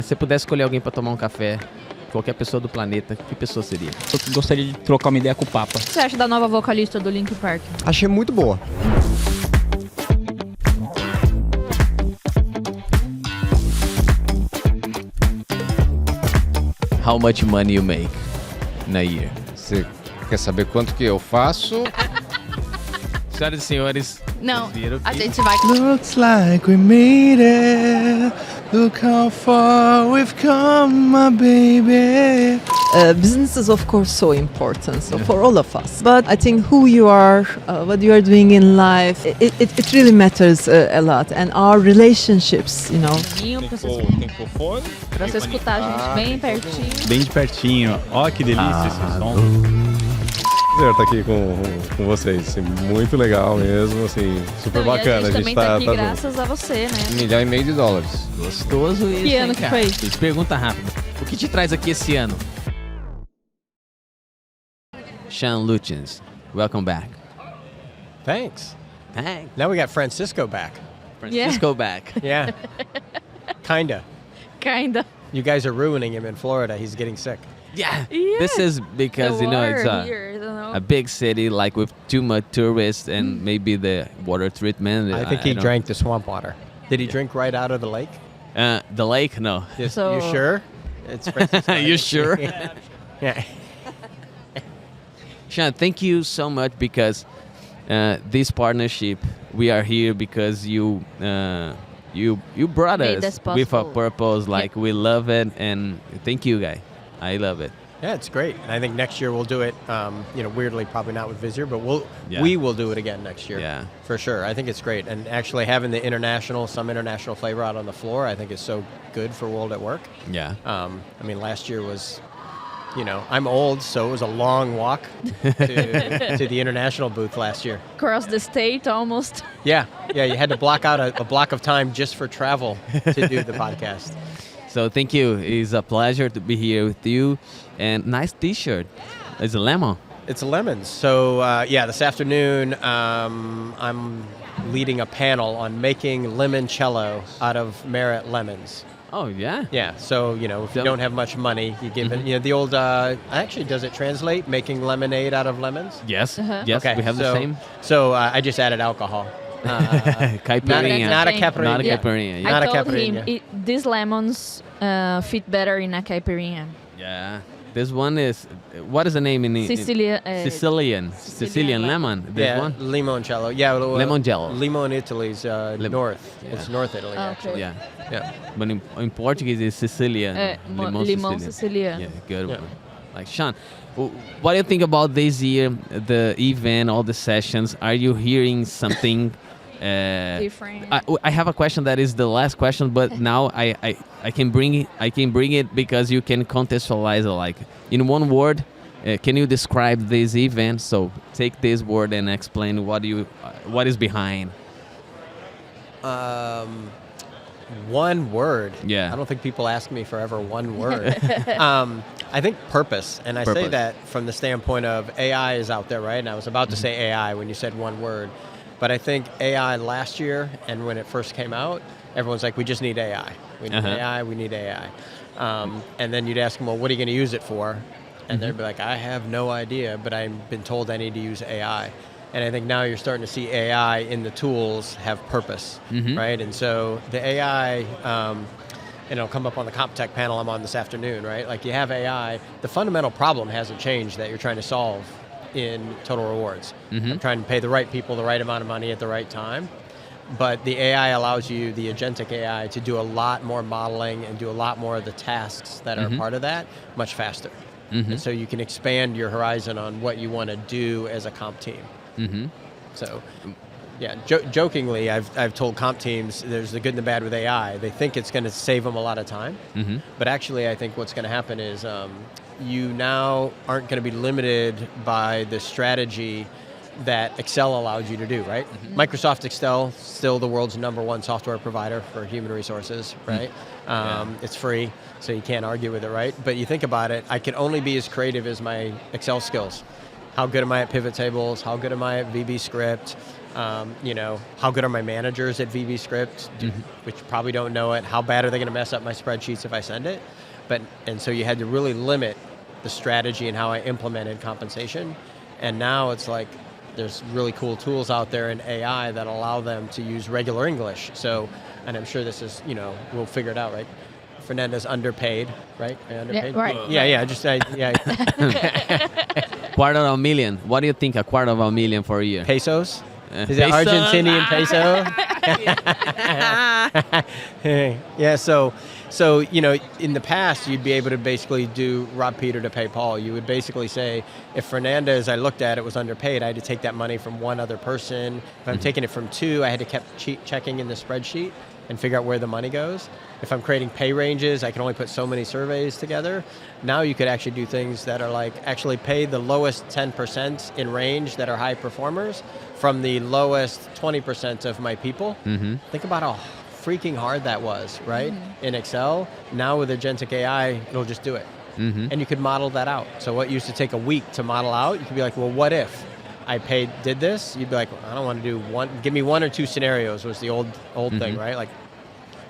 Se você pudesse escolher alguém para tomar um café, qualquer pessoa do planeta, que pessoa seria? Eu gostaria de trocar uma ideia com o Papa. O que você acha da nova vocalista do Linkin Park? Achei muito boa. How much money you make in a year? Você quer saber quanto que eu faço? Senhoras e senhores, Não, vocês viram a que- gente vai... Looks like we made it. Look how far we've come, my baby. Business is of course so important, so for all of us. But I think who you are, what you are doing in life, it really matters a lot. And our relationships, you know. Tem que pôr fone. Pra você escutar a gente bem pertinho. Bem de pertinho. Ó que delícia esse som. Prazer estar aqui com vocês, assim, muito legal mesmo, assim, super Não, e bacana. a gente também tá aqui junto. graças a você, né? $1,5 milhão. Gostoso isso, Que hein, ano que cara? foi? Gente, pergunta rápida. O que te traz aqui esse ano? Sean Luitjens, welcome back. Thanks. Thanks. Now we got Francisco back. Francisco back. Yeah. Kinda. Kinda. You guys are ruining him in Florida. He's getting sick. Yeah. Yeah. This is because, The you know, it's water here, I don't know. a big city, like with too much tourists and maybe the water treatment. I think he don't- drank the swamp water. Did he drink right out of the lake? The lake? No. Yes. So- You sure? It's Francisco. You sure? Yeah. Sean, thank you so much because this partnership, we are here because you brought Made us this with a possible. purpose. Like we love it, and thank you, guy. I love it. Yeah, it's great. And I think next year we'll do it. Weirdly, probably not with Vizier, but Yeah. we will do it again next year. Yeah. For sure. I think it's great. And actually having the some international flavor out on the floor, I think is so good for World at Work. Yeah. Last year was, I'm old, so it was a long walk to the international booth last year. Across the state almost. Yeah, you had to block out a block of time just for travel to do the podcast. So thank you. It's a pleasure to be here with you. And nice T-shirt. It's a lemon. It's lemons. So, this afternoon, I'm leading a panel on making limoncello out of merit lemons. Oh yeah. Yeah, so, if you don't have much money, you give it, the old, actually, does it translate, making lemonade out of lemons? Yes. Uh-huh. Yes. Okay, We have the same. So, I just added alcohol. Caipirinha. Not a Yeah. caipirinha. Not a Yeah. caipirinha. Not I a told caipirinha. him these lemons fit better in a caipirinha. Yeah. This one is, what is the name in Sicilian. Sicilian lemon. This Yeah, one. limoncello. Yeah, Limoncello. Limon, Italy's north. Yeah. It's North Italy, Okay. actually. Yeah. Yeah. But in Portuguese, it's Sicilian. Limão Sicilian. Yeah, good Yeah. one. Like Sean, what do you think about this year, the event, all the sessions? Are you hearing something Different. I have a question that is the last question, but now I can bring it because you can contextualize it. Like in one word, can you describe this event? So take this word and explain what is behind. One word. Yeah. I don't think people ask me for ever one word. I think purpose. And I say Purpose. that from the standpoint of AI is out there, right? And I was about to say AI when you said one word. But I think AI last year and when it first came out, everyone's like, we just need AI. We need AI, we need AI. And then you'd ask them, well, what are you going to use it for? And they'd be like, I have no idea, but I've been told I need to use AI. And I think now you're starting to see AI in the tools have purpose, right? And so the AI, it'll come up on the CompTech panel I'm on this afternoon, right? Like you have AI, the fundamental problem hasn't changed that you're trying to solve in total rewards. I'm trying to pay the right people the right amount of money at the right time. But the AI allows you, the agentic AI, to do a lot more modeling and do a lot more of the tasks that are part of that much faster. And so you can expand your horizon on what you want to do as a comp team. So, yeah, jokingly, I've told comp teams there's the good and the bad with AI. They think it's going to save them a lot of time, but actually I think what's going to happen is you now aren't going to be limited by the strategy that Excel allows you to do, right? Microsoft Excel, still the world's #1 software provider for human resources, right? It's free, so you can't argue with it, right? But you think about it, I can only be as creative as my Excel skills. how good am I at pivot tables? How good am I at VB script? How good are my managers at VB script, which probably don't know it? How bad are they going to mess up my spreadsheets if I send it? And so you had to really limit the strategy and how I implemented compensation. And now it's like there's really cool tools out there in AI that allow them to use regular English. So, and I'm sure this is, we'll figure it out, right? Fernanda's underpaid, right? Underpaid? Yeah, right. Yeah. $250,000. What do you think a $250,000 for a year? Pesos? Is it Argentinian peso? Yeah, so in the past, you'd be able to basically do rob Peter to pay Paul. You would basically say, if Fernanda, as I looked at it, was underpaid, I had to take that money from one other person. If I'm taking it from two, I had to keep checking in the spreadsheet and figure out where the money goes. If I'm creating pay ranges, I can only put so many surveys together. Now you could actually do things that are like actually pay the lowest 10% in range that are high performers from the lowest 20% of my people. Think about how freaking hard that was, right? In Excel. Now with agentic AI, it'll just do it. And you could model that out. So what used to take a week to model out, you could be like, well, what if I did this? You'd be like, well, I don't want to do one. Give me one or two scenarios was the old thing, right? Like,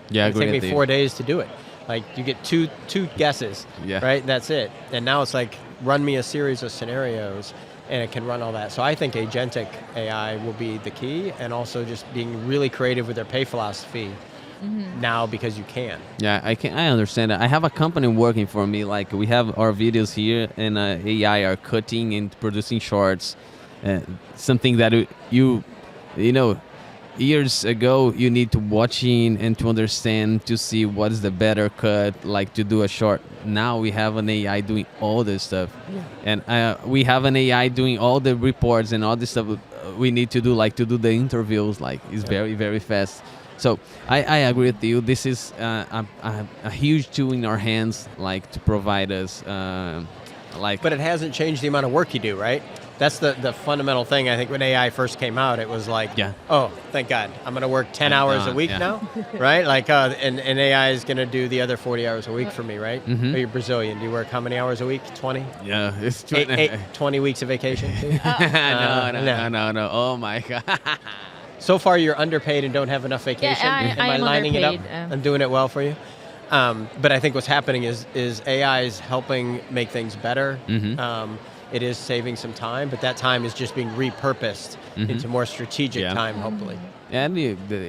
yeah, it take me 4 days to do it. Like you get two guesses, right? That's it. And now it's like, run me a series of scenarios and it can run all that. So I think agentic AI will be the key, and also just being really creative with their pay philosophy now, because you can. Yeah, I understand that. I have a company working for me. Like we have our videos here, and AI are cutting and producing shorts. Something that years ago you need to watch in and to understand to see what is the better cut, like to do a short. Now we have an AI doing all this stuff, and we have an AI doing all the reports and all this stuff we need to do, like to do the interviews. Like it's very, very fast. So I agree with you. This is a huge tool in our hands, like to provide us But it hasn't changed the amount of work you do, right? That's the fundamental thing. I think when AI first came out, it was like, oh, thank God, I'm going to work 10 hours a week now, right? Like, and AI is going to do the other 40 hours a week for me, right? Or you're Brazilian. Do you work how many hours a week? 20? Yeah, it's 20. 20 weeks of vacation? No. Oh my God. So far, you're underpaid and don't have enough vacation. Yeah, Am I lining it up? underpaid, I'm doing it well for you. But I think what's happening is AI is helping make things better. It is saving some time, but that time is just being repurposed into more strategic time, hopefully. And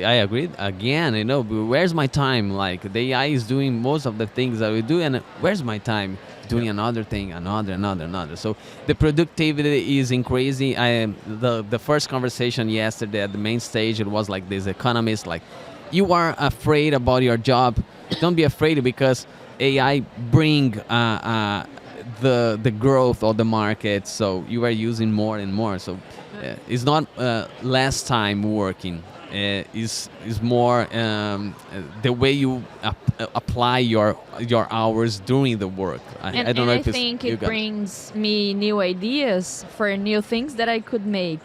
I agree. Again, where's my time? Like the AI is doing most of the things that we do, and where's my time? Doing another thing, another. So the productivity is crazy. The first conversation yesterday at the main stage, it was like this economist, like, you are afraid about your job. Don't be afraid, because AI bring the growth of the market. So you are using more and more. So it's not less time working. Is more the way you apply your hours during the work. I don't know if I think it brings me new ideas for new things that I could make.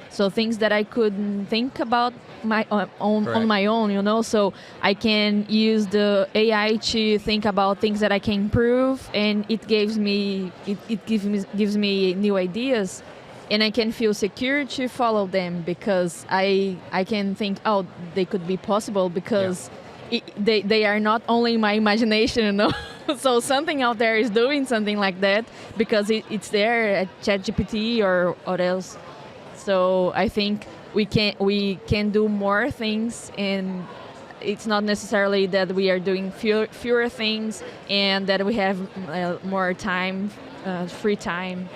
So things that I couldn't think about on my own, So I can use the AI to think about things that I can improve, and it gives me new ideas. And I can feel secure to follow them, because I can think, oh, they could be possible, because they are not only my imagination, So something out there is doing something like that, because it's there at ChatGPT or else. So I think we can do more things, and it's not necessarily that we are doing fewer things and that we have more time. Free time.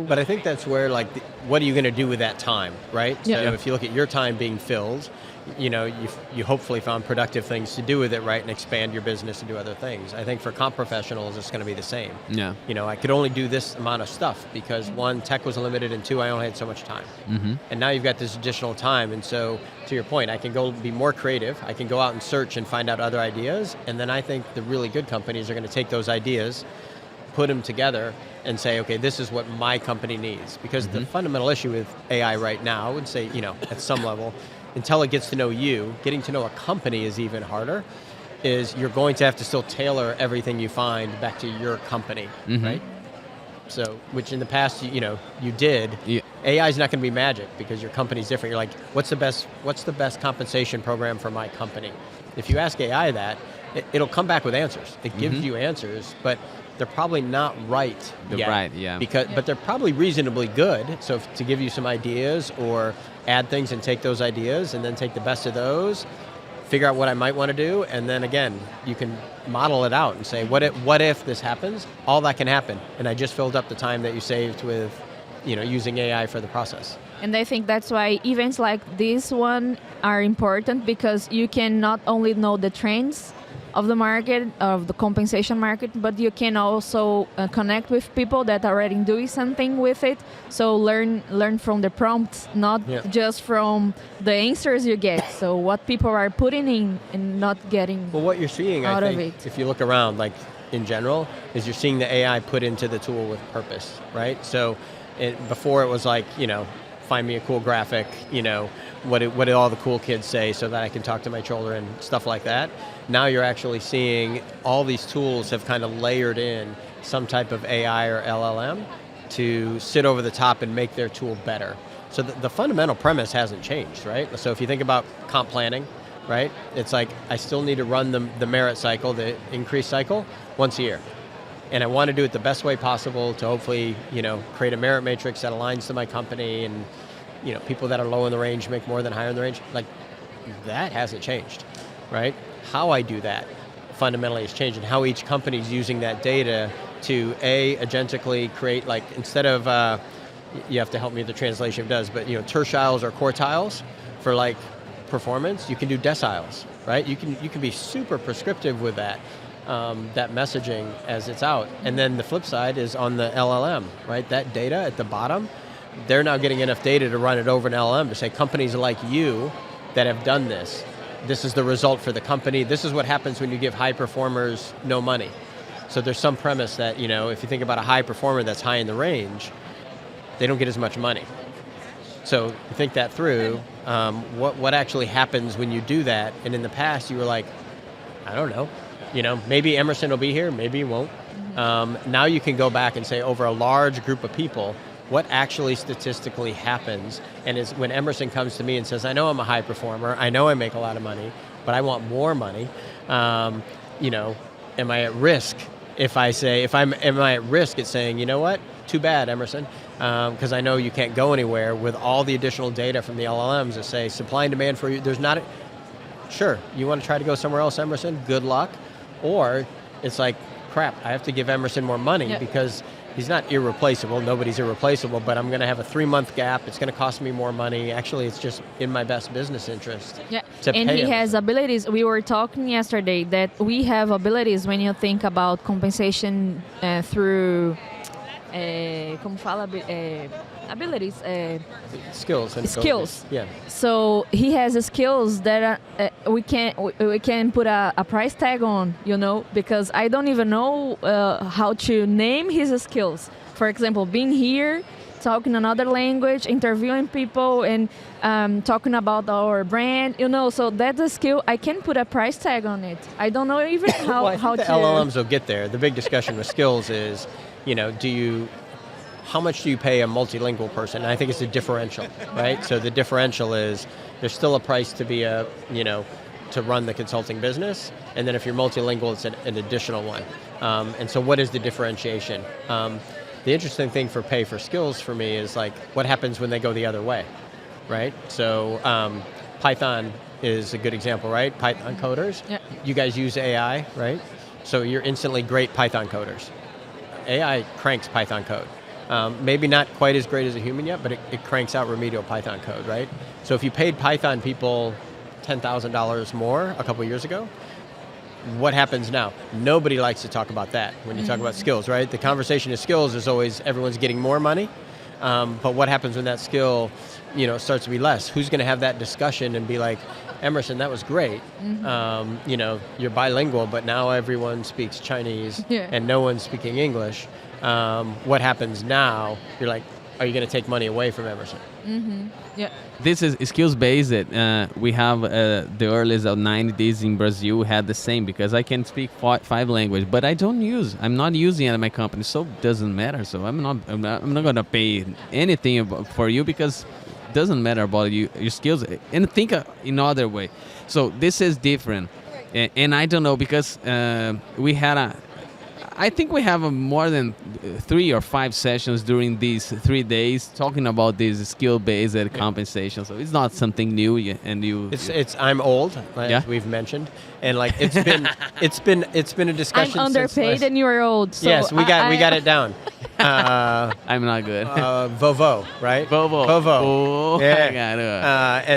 But I think that's where, like, what are you going to do with that time, right? Yeah. So if you look at your time being filled, you hopefully found productive things to do with it, right, and expand your business and do other things. I think for comp professionals, it's going to be the same. Yeah. I could only do this amount of stuff because, one, tech was limited, and two, I only had so much time. And now you've got this additional time, and so to your point, I can go be more creative. I can go out and search and find out other ideas, and then I think the really good companies are going to take those ideas, put them together, and say, okay, this is what my company needs. Because the fundamental issue with AI right now, I would say, at some level, until it gets to know you, getting to know a company is even harder, is you're going to have to still tailor everything you find back to your company, right? So, which in the past, you did. Yeah. AI is not going to be magic because your company's different. You're like, what's the best compensation program for my company? If you ask AI that, it'll come back with answers. It gives you answers, but they're probably not right yet. Right, yeah. But they're probably reasonably good. So to give you some ideas or add things and take those ideas and then take the best of those, figure out what I might want to do, and then again, you can model it out and say, what if this happens? All that can happen. And I just filled up the time that you saved with, using AI for the process. And I think that's why events like this one are important, because you can not only know the trends of the market, of the compensation market, but you can also connect with people that are already doing something with it. So learn from the prompts, not just from the answers you get. So what people are putting in and not getting well, what you're seeing, out I of think, it. if you look around, like in general, is you're seeing the AI put into the tool with purpose, right? So before it was like, find me a cool graphic, what did all the cool kids say so that I can talk to my children, stuff like that. Now you're actually seeing all these tools have kind of layered in some type of AI or LLM to sit over the top and make their tool better. So the fundamental premise hasn't changed, right? So if you think about comp planning, right? It's like I still need to run the merit cycle, the increase cycle, once a year. And I want to do it the best way possible to hopefully, create a merit matrix that aligns to my company, and, people that are low in the range make more than higher in the range. Like, that hasn't changed, right? How I do that fundamentally has changed, and how each company is using that data to agentically create, like, instead of, you have to help me with the translation if it does, but tertiles or quartiles for like performance, you can do deciles, right? You can be super prescriptive with that messaging as it's out. And then the flip side is on the LLM, right? That data at the bottom, they're now getting enough data to run it over an LLM to say companies like you that have done this is the result for the company. This is what happens when you give high performers no money. So there's some premise that, if you think about a high performer that's high in the range, they don't get as much money. So you think that through, what actually happens when you do that? And in the past you were like, I don't know, maybe Emerson will be here, maybe he won't. Now you can go back and say over a large group of people, what actually statistically happens, and is when Emerson comes to me and says, I know I'm a high performer, I know I make a lot of money, but I want more money, am I at risk if I say, am I at risk at saying, you know what, too bad, Emerson, because I know you can't go anywhere with all the additional data from the LLMs that say supply and demand for you, there's not, sure, you want to try to go somewhere else, Emerson, good luck, or it's like, crap, I have to give Emerson more money because he's not irreplaceable, nobody's irreplaceable, but I'm going to have a 3-month gap, it's going to cost me more money. Actually, it's just in my best business interest to and pay he him. has abilities. We were talking yesterday that we have abilities when you think about compensation through, como fala, abilities. Skills. Skills. Yeah. So he has skills that we can put a price tag on, because I don't even know how to name his skills. For example, being here, talking another language, interviewing people, and talking about our brand, so that's a skill. I can put a price tag on it. I don't know even how, well, I think how the to... LLMs will get there. The big discussion with skills is, how much do you pay a multilingual person? And I think it's a differential, right? So the differential is there's still a price to be to run the consulting business. And then if you're multilingual, it's an additional one. And so what is the differentiation? The interesting thing for pay for skills for me is like, what happens when they go the other way, right? So Python is a good example, right? Python coders. Yeah. You guys use AI, right? So you're instantly great Python coders. AI cranks Python code. Maybe not quite as great as a human yet, but it cranks out remedial Python code, right? So if you paid Python people $10,000 more a couple years ago, what happens now? Nobody likes to talk about that when you talk about skills, right? The conversation of skills is always everyone's getting more money, but what happens when that skill, starts to be less? Who's going to have that discussion and be like, Emerson, that was great. You're bilingual, but now everyone speaks Chinese and no one's speaking English. What happens now? You're like, are you going to take money away from Emerson? Yeah. This is skills based. We have the earliest of 90s in Brazil had the same, because I can speak 5 languages, but I'm not using it at my company, so it doesn't matter. So I'm not gonna pay anything for you, because it doesn't matter about your skills. And think in other way. So this is different, and I don't know, because I think we have more than 3 or 5 sessions during these 3 days talking about this skill-based compensation. So it's not something new, It's I'm old, as we've mentioned, and like it's been a discussion. I'm underpaid and you're old. So yes, we got it down. I'm not good. Vovo, right? Vovo. Oh, yeah. I got it.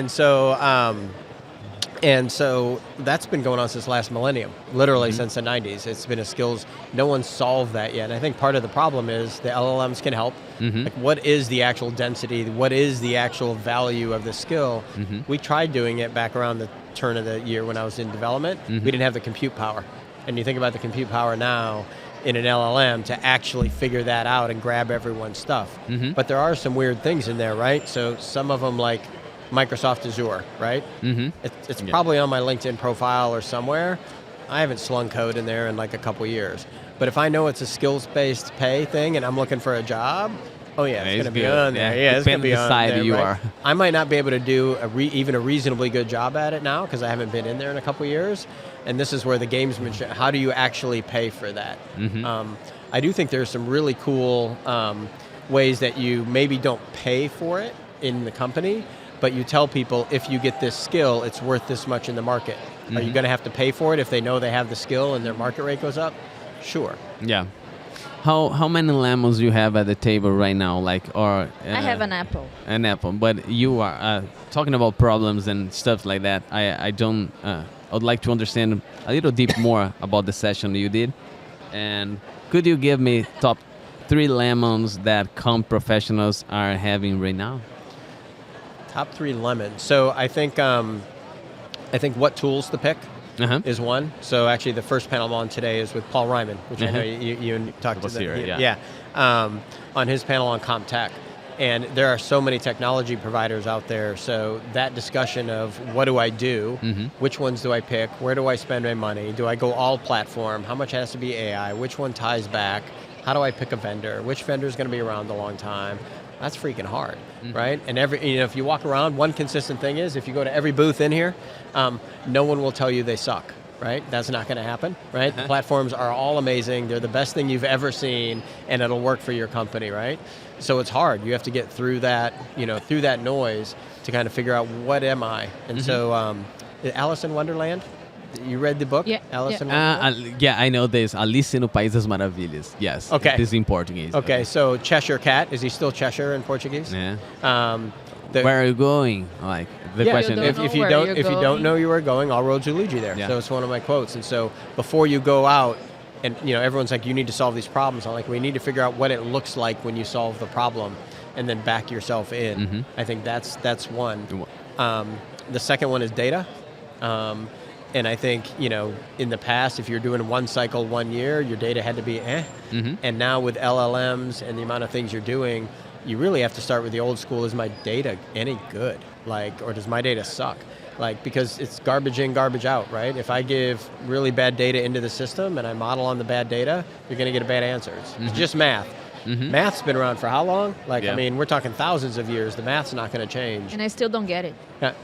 And so that's been going on since last millennium, literally since the 90s. It's been a skills, no one's solved that yet. And I think part of the problem is the LLMs can help. Like, what is the actual density? What is the actual value of the skill? We tried doing it back around the turn of the year when I was in development. We didn't have the compute power. And you think about the compute power now in an LLM to actually figure that out and grab everyone's stuff. But there are some weird things in there, right? So some of them, like Microsoft Azure, right? It's probably on my LinkedIn profile or somewhere. I haven't slung code in there in like a couple years. But if I know it's a skills-based pay thing and I'm looking for a job, oh yeah, it's going to be on there. Yeah, it's going to be on there. You right? are. I might not be able to do even a reasonably good job at it now because I haven't been in there in a couple years. And this is where the gamesmanship, how do you actually pay for that? I do think there's some really cool ways that you maybe don't pay for it in the company, but you tell people, if you get this skill, it's worth this much in the market. Are you going to have to pay for it if they know they have the skill and their market rate goes up? Sure. Yeah. How many lemons you have at the table right now? I have an apple. An apple, but you are talking about problems and stuff like that. I don't. I would like to understand a little deep more about the session you did, and could you give me top 3 lemons that comp professionals are having right now? Top 3 lemons. So I think what tools to pick is one. So actually, the first panel I'm on today is with Paul Ryman, which I know you talked to. On his panel on CompTech, and there are so many technology providers out there. So that discussion of what do I do, which ones do I pick, where do I spend my money, do I go all platform, how much has to be AI, which one ties back, how do I pick a vendor, which vendor is going to be around a long time. That's freaking hard, right? And if you walk around, one consistent thing is, if you go to every booth in here, no one will tell you they suck, right? That's not going to happen, right? The platforms are all amazing. They're the best thing you've ever seen, and it'll work for your company, right? So it's hard. You have to get through that, through that noise to kind of figure out, what am I? And so Alice in Wonderland, you read the book? Yeah. Alice in Wonderland? I know this. Alice no País das Maravilhas. Yes. Okay. This is in Portuguese. Okay, so Cheshire Cat, is he still Cheshire in Portuguese? Yeah. Where are you going? Like the question. If you don't know you are going, all roads will lead you there. Yeah. So it's one of my quotes. And so before you go out, and everyone's like, you need to solve these problems. I'm like, we need to figure out what it looks like when you solve the problem, and then back yourself in. I think that's one. The second one is data. And I think, in the past, if you're doing one cycle 1 year, your data had to be And now with LLMs and the amount of things you're doing, you really have to start with the old school. Is my data any good? Or does my data suck? Because it's garbage in, garbage out, right? If I give really bad data into the system and I model on the bad data, you're going to get a bad answer. It's just math. Math's been around for how long? We're talking thousands of years. The math's not going to change. And I still don't get it.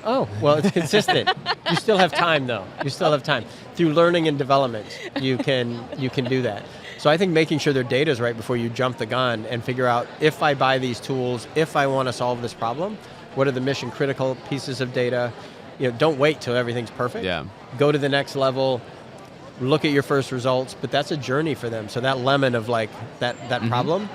Oh, well, it's consistent. You still have time, though. You still have time. Through learning and development, you can do that. So I think making sure their data is right before you jump the gun and figure out, if I buy these tools, if I want to solve this problem, what are the mission critical pieces of data? Don't wait till everything's perfect. Yeah. Go to the next level. Look at your first results, but that's a journey for them. So that lemon of that problem.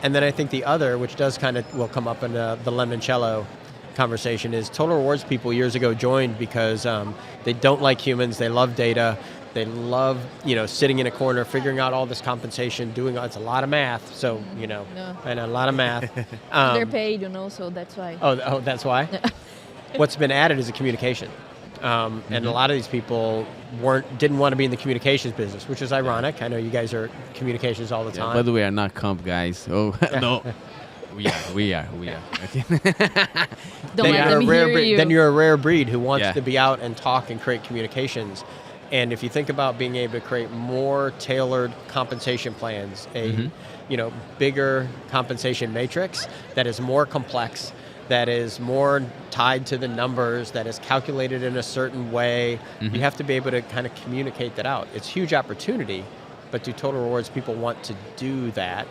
And then I think the other, which does will come up in the limoncello conversation, is Total Rewards people years ago joined because they don't like humans, they love data, they love sitting in a corner, figuring out all this compensation, it's a lot of math, so and a lot of math. They're paid, so that's why. Oh, that's why? What's been added is a communication. And a lot of these people didn't want to be in the communications business, which is ironic. I know you guys are communications all the time. But we are not comp guys. Oh, no. We are. Okay. Don't let them hear you. Then you're a rare breed who wants Yeah. to be out and talk and create communications. And if you think about being able to create more tailored compensation plans, a bigger compensation matrix that is more complex, that is more tied to the numbers, that is calculated in a certain way, you have to be able to kind of communicate that out. It's huge opportunity, but do Total Rewards people want to do that?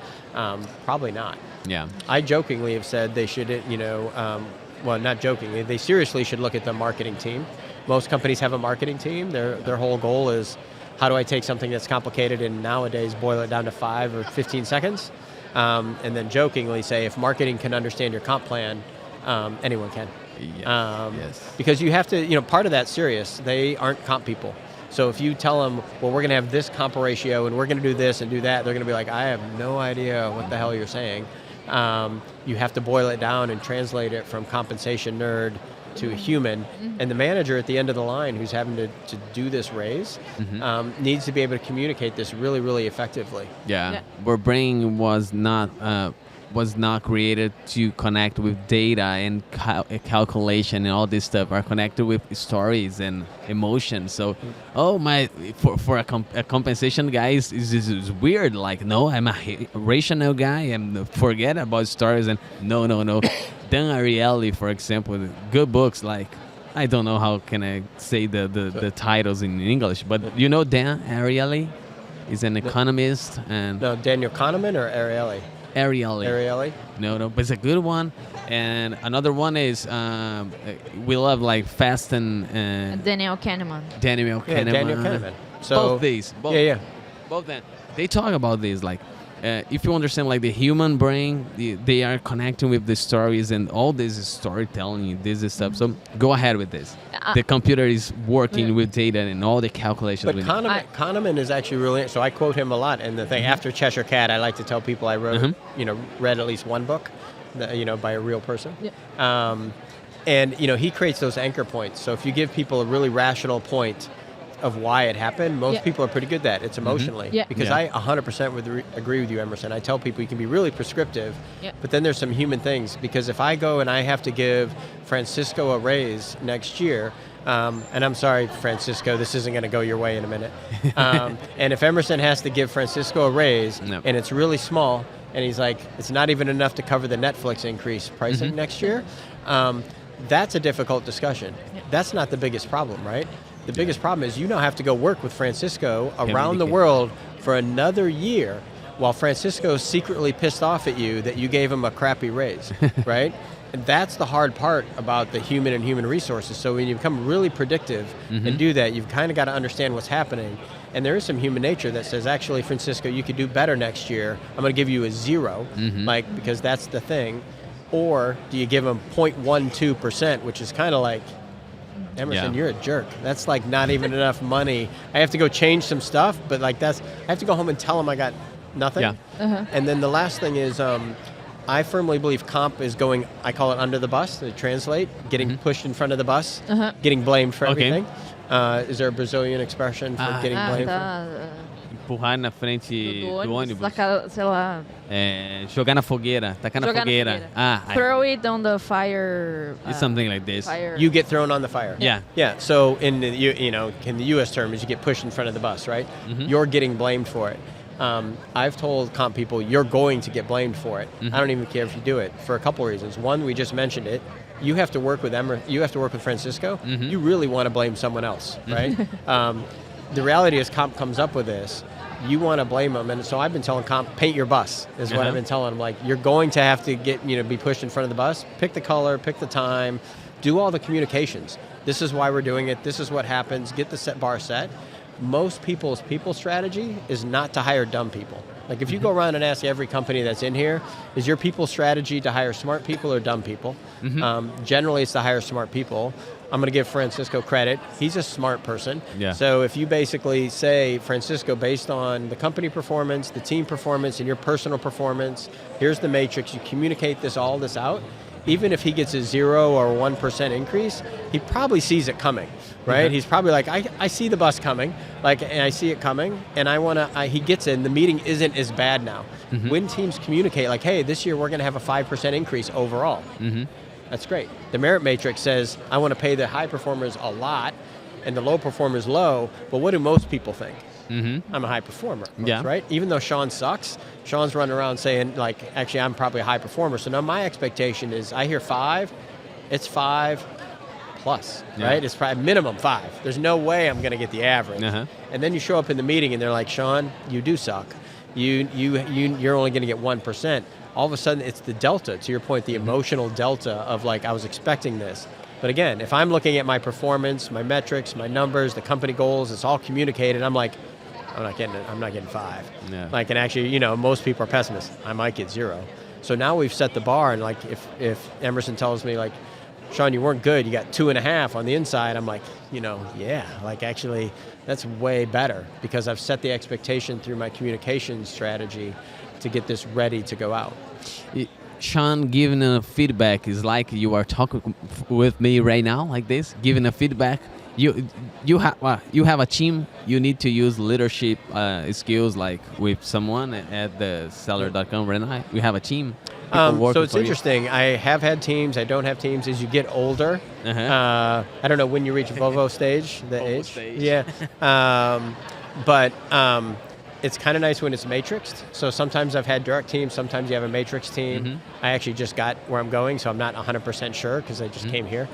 Probably not. Yeah. I jokingly have said they should, well, not jokingly, they seriously should look at the marketing team. Most companies have a marketing team. Their whole goal is, how do I take something that's complicated and nowadays boil it down to 5 or 15 seconds? And then jokingly say, if marketing can understand your comp plan, anyone can. Yes. Because you have to, part of that's serious. They aren't comp people. So if you tell them, well, we're going to have this comp ratio and we're going to do this and do that, they're going to be like, I have no idea what the hell you're saying. You have to boil it down and translate it from compensation nerd to a human. And the manager at the end of the line who's having to do this raise needs to be able to communicate this really, really effectively. Yeah. Our brain was not created to connect with data and calculation and all this stuff. Are connected with stories and emotions. So, for a compensation guy is weird. Like, no, I'm a rational guy and forget about stories. And no. Dan Ariely, for example, good books. Like, I don't know how can I say the titles in English, but Dan Ariely is an economist and No, Daniel Kahneman or Ariely? Ariely. No, but it's a good one. And another one is we love like Fast and Daniel Kahneman. Daniel Yeah, Kahneman. Daniel Kahneman. So Both these. Both them. They talk about this like. If you understand like the human brain, they are connecting with the stories and all this is storytelling, this is stuff. So go ahead with this. The computer is working with data and all the calculations. But Kahneman is actually really, so I quote him a lot. And the thing, after Cheshire Cat, I like to tell people I wrote, read at least one book, by a real person. Yeah. And he creates those anchor points. So if you give people a really rational point of why it happened, most people are pretty good at that. It's emotionally. Yeah. Because I 100% would agree with you, Emerson. I tell people you can be really prescriptive, but then there's some human things. Because if I go and I have to give Francisco a raise next year, and I'm sorry, Francisco, this isn't going to go your way in a minute. And if Emerson has to give Francisco a raise, and it's really small, and he's like, it's not even enough to cover the Netflix increase pricing next year, that's a difficult discussion. That's not the biggest problem, right? The biggest problem is you now have to go work with Francisco around the world for another year while Francisco's secretly pissed off at you that you gave him a crappy raise, right? And that's the hard part about the human and human resources. So when you become really predictive and do that, you've kind of got to understand what's happening. And there is some human nature that says, actually, Francisco, you could do better next year. I'm going to give you a 0, because that's the thing. Or do you give him 0.12%, which is kind of like, Emerson, you're a jerk. That's like not even enough money. I have to go change some stuff, but I have to go home and tell him I got nothing. Yeah. And then the last thing is, I firmly believe comp is going, I call it under the bus, to translate, getting pushed in front of the bus, getting blamed for everything. Is there a Brazilian expression for getting blamed for? Empurrar na frente do ônibus. Sei lá. Jogar na fogueira. Tacar na fogueira. Throw it on the fire. It's something like this. Fire. You get thrown on the fire. Yeah. Yeah. So in the in the U.S. term, is you get pushed in front of the bus, right? You're getting blamed for it. I've told comp people you're going to get blamed for it. I don't even care if you do it for a couple reasons. One, we just mentioned it. You have to work with You have to work with Francisco. You really want to blame someone else, right? The reality is, comp comes up with this. You want to blame them, and so I've been telling comp, paint your bus is what I've been telling them. Like, you're going to have to be pushed in front of the bus. Pick the color, pick the time, do all the communications. This is why we're doing it. This is what happens. Get the bar set. Most people's people strategy is not to hire dumb people. Like, if you go around and ask every company that's in here, is your people strategy to hire smart people or dumb people? Generally, it's to hire smart people. I'm going to give Francisco credit. He's a smart person. Yeah. So if you basically say, Francisco, based on the company performance, the team performance, and your personal performance, here's the matrix. You communicate all this out, even if he gets a 0 or 1% increase, he probably sees it coming, right? He's probably like, I see the bus coming, like, and I see it coming, and he gets it, and the meeting isn't as bad now. When teams communicate, like, hey, this year we're going to have a 5% increase overall, that's great. The merit matrix says, I want to pay the high performers a lot, and the low performers low, but what do most people think? I'm a high performer, right? Even though Sean sucks, Sean's running around saying, like, actually, I'm probably a high performer. So now my expectation is I hear 5, it's 5 plus, right? It's probably minimum 5. There's no way I'm going to get the average. And then you show up in the meeting and they're like, Sean, you do suck. You're only going to get 1%. All of a sudden, it's the delta, to your point, the emotional delta of like, I was expecting this. But again, if I'm looking at my performance, my metrics, my numbers, the company goals, it's all communicated, I'm like, I'm not getting 5. Like, and actually, you know, most people are pessimists. I might get 0. So now we've set the bar, and like, if Emerson tells me like, Sean, you weren't good, you got 2.5 on the inside, I'm like, you know, yeah, like actually, that's way better because I've set the expectation through my communication strategy to get this ready to go out. Sean, giving a feedback is like you are talking with me right now, like this, giving a feedback. You have a team. You need to use leadership skills, like with someone at the seller.com right now. We have a team. So it's interesting. I have had teams. I don't have teams. As you get older, I don't know when you reach Volvo stage, the age. Stage. Yeah. But it's kind of nice when it's matrixed. So sometimes I've had direct teams. Sometimes you have a matrix team. I actually just got where I'm going, so I'm not 100% sure because I just came here.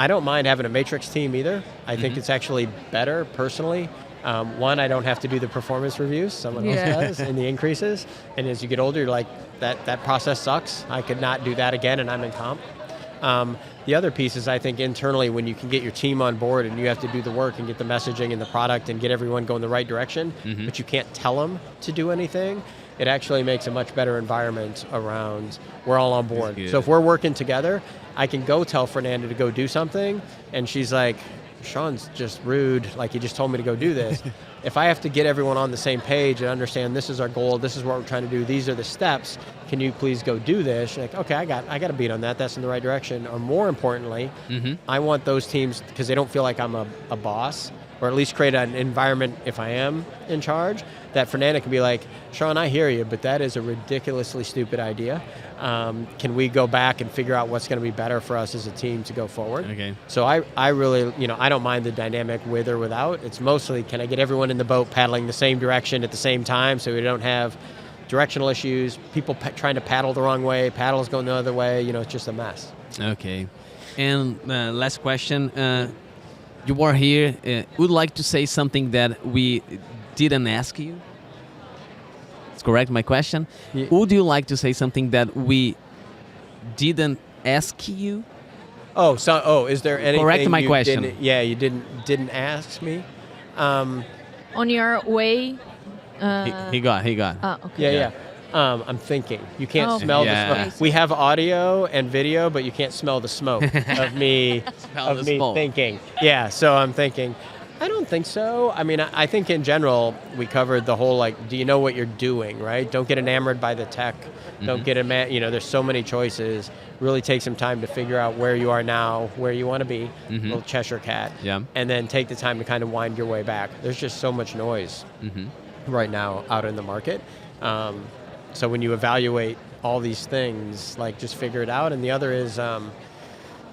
I don't mind having a matrix team either. I think it's actually better personally. One, I don't have to do the performance reviews. Someone else does, and the increases. And as you get older, you're like, that process sucks. I could not do that again, and I'm in comp. The other piece is I think internally when you can get your team on board and you have to do the work and get the messaging and the product and get everyone going the right direction, but you can't tell them to do anything, it actually makes a much better environment around we're all on board. So if we're working together, I can go tell Fernanda to go do something, and she's like, Sean's just rude, like he just told me to go do this. If I have to get everyone on the same page and understand this is our goal, this is what we're trying to do, these are the steps, can you please go do this? You're like, okay, I got a beat on that, that's in the right direction. Or more importantly, I want those teams, because they don't feel like I'm a boss, or at least create an environment, if I am in charge, that Fernanda can be like, Sean, I hear you, but that is a ridiculously stupid idea. Can we go back and figure out what's going to be better for us as a team to go forward? Okay. So I really, I don't mind the dynamic with or without. It's mostly, can I get everyone in the boat paddling the same direction at the same time so we don't have directional issues, people trying to paddle the wrong way, paddles going the other way, it's just a mess. Okay. And last question. You are here. Would like to say something that we didn't ask you? It's correct, my question? Yeah. Would you like to say something that we didn't ask you? Is there anything? Correct my question. You didn't ask me. On your way. He got. Okay. Yeah. I'm thinking. You can't smell the smoke. We have audio and video, but you can't smell the smoke of me thinking. Yeah, so I'm thinking. I don't think so. I mean, I think in general, we covered the whole, do you know what you're doing, right? Don't get enamored by the tech. Don't get there's so many choices. Really take some time to figure out where you are now, where you want to be, little Cheshire cat. Yeah. And then take the time to kind of wind your way back. There's just so much noise right now out in the market. So when you evaluate all these things, just figure it out. And the other is, some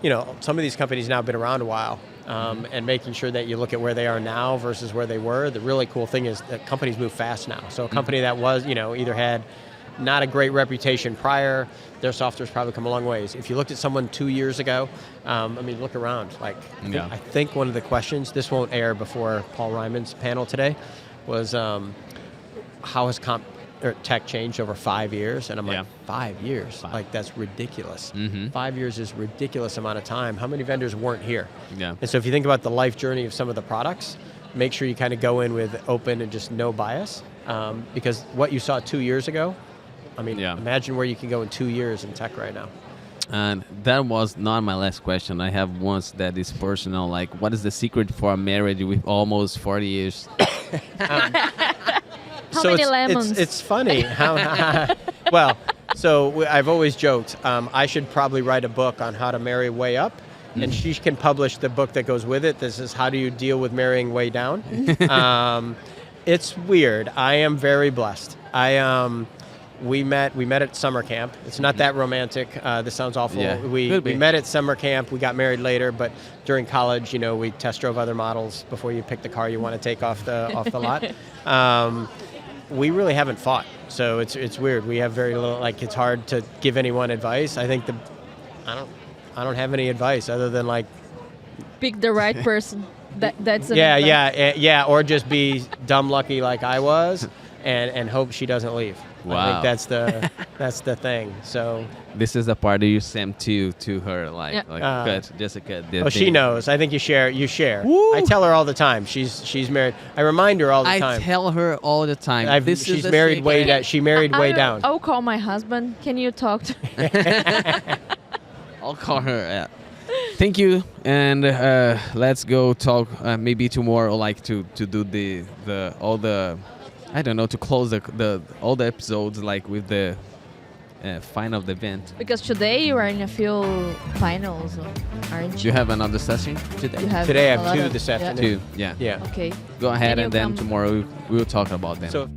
of these companies now have been around a while. And making sure that you look at where they are now versus where they were. The really cool thing is that companies move fast now. So a company that was, either had not a great reputation prior, their software's probably come a long ways. If you looked at someone 2 years ago, look around. I think one of the questions, this won't air before Paul Ryman's panel today, was how has tech changed over 5 years? And I'm like, 5 years? That's ridiculous. 5 years is a ridiculous amount of time. How many vendors weren't here? Yeah. And so if you think about the life journey of some of the products, make sure you kind of go in with open and just no bias. Because what you saw 2 years ago, imagine where you can go in 2 years in tech right now. And that was not my last question. I have one that is personal. What is the secret for a marriage with almost 40 years? How many lemons? It's funny. So I've always joked, I should probably write a book on how to marry way up, and she can publish the book that goes with it. This is how do you deal with marrying way down. It's weird. I am very blessed. We met at summer camp. It's not that romantic. This sounds awful. Yeah, We met at summer camp. We got married later, but during college, we test drove other models before you pick the car you want to take off the lot. We really haven't fought, so it's weird. We have very little. Like, it's hard to give anyone advice. I think I don't have any advice other than like Pick the right person. That's an yeah, advice. yeah, or just be dumb lucky like I was, and hope she doesn't leave. I Wow. think that's the thing. So This is the part that you sent to her, like, Yeah. cut, Jessica. she knows. I think you share. Woo! I tell her all the time. She's married. I remind her all the I time. tell her all the time. She's married way down. She married way down. I'll call my husband. Can you talk to I'll call her. Yeah. Thank you, and let's go talk maybe tomorrow, like to do the all the, I don't know, to close the all the episodes, like with the final of the event. Because today you are in a few finals, aren't Do you? you have another session today? You have Today I a have lot 2 of- this yeah. afternoon. Two. Yeah. Yeah. Okay. Go ahead, Can you and then come- tomorrow we'll talk about them. So